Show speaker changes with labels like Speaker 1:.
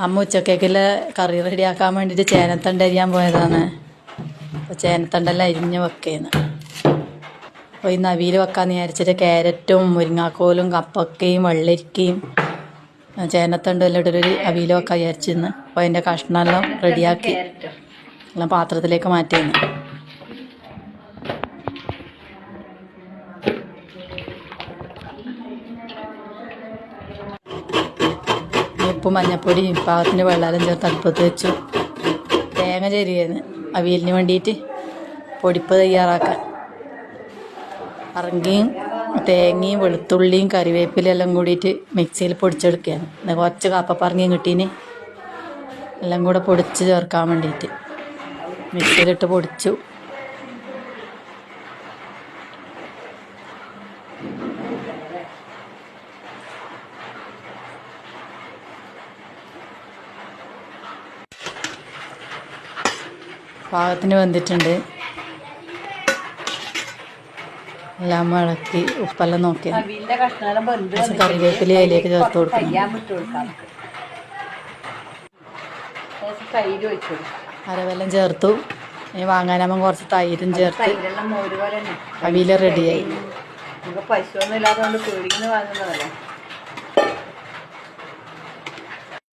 Speaker 1: അമ്മ ഉച്ചക്കേക്കുള്ള കറി റെഡിയാക്കാൻ വേണ്ടിയിട്ട് ചേനത്തണ്ട് അരിയാൻ പോയതാണ്. അപ്പോൾ ചേനത്തണ്ടെല്ലാം അരിഞ്ഞ് വെക്കേന്ന്. അപ്പോൾ ഇന്ന് അവിയൽ വെക്കാമെന്ന് വിചാരിച്ചിട്ട് ക്യാരറ്റും മുരിങ്ങാക്കോലും കപ്പക്കയും വെള്ളരിക്കയും ചേനത്തണ്ടും എല്ലാം ഇട്ടൊരു അവിയൽ വെക്കാൻ വിചാരിച്ചിരുന്നു. അപ്പോൾ അതിൻ്റെ കഷ്ണമെല്ലാം റെഡിയാക്കി എല്ലാം പാത്രത്തിലേക്ക് മാറ്റിയിരുന്നു. ഉപ്പും മഞ്ഞപ്പൊടിയും പാകത്തിന് വെള്ളമെല്ലാം ചേർത്ത് അടുപ്പത്ത് വെച്ചു. തേങ്ങ ചെരിയുന്നു അവിയലിന് വേണ്ടിയിട്ട് പൊടിപ്പ് തയ്യാറാക്കാൻ. പറങ്കിയും തേങ്ങയും വെളുത്തുള്ളിയും കറിവേപ്പിലും എല്ലാം കൂടിയിട്ട് മിക്സിയിൽ പൊടിച്ചെടുക്കുകയാണ്. കുറച്ച് കപ്പപ്പറങ്ങിയും കിട്ടീന് എല്ലാം കൂടെ പൊടിച്ച് ചേർക്കാൻ വേണ്ടിയിട്ട് മിക്സിയിലിട്ട് പൊടിച്ചു. പാകത്തിന് വെന്തിട്ടുണ്ട്. എല്ലാം ഇളക്കി ഉപ്പെല്ലാം നോക്കി കറിവേപ്പില അതിലേക്ക് ചേർത്ത് കൊടുക്കണം. അരവെല്ലാം ചേർത്തു. ഇനി വാങ്ങാനാകുമ്പോൾ കുറച്ച് തൈരും ചേർത്ത് അവിയൽ റെഡിയായി.
Speaker 2: പശുവൊന്നും ഇല്ലാത്തതുകൊണ്ട് പേടിക്കുന്ന വാങ്ങുന്നതല്ലേ.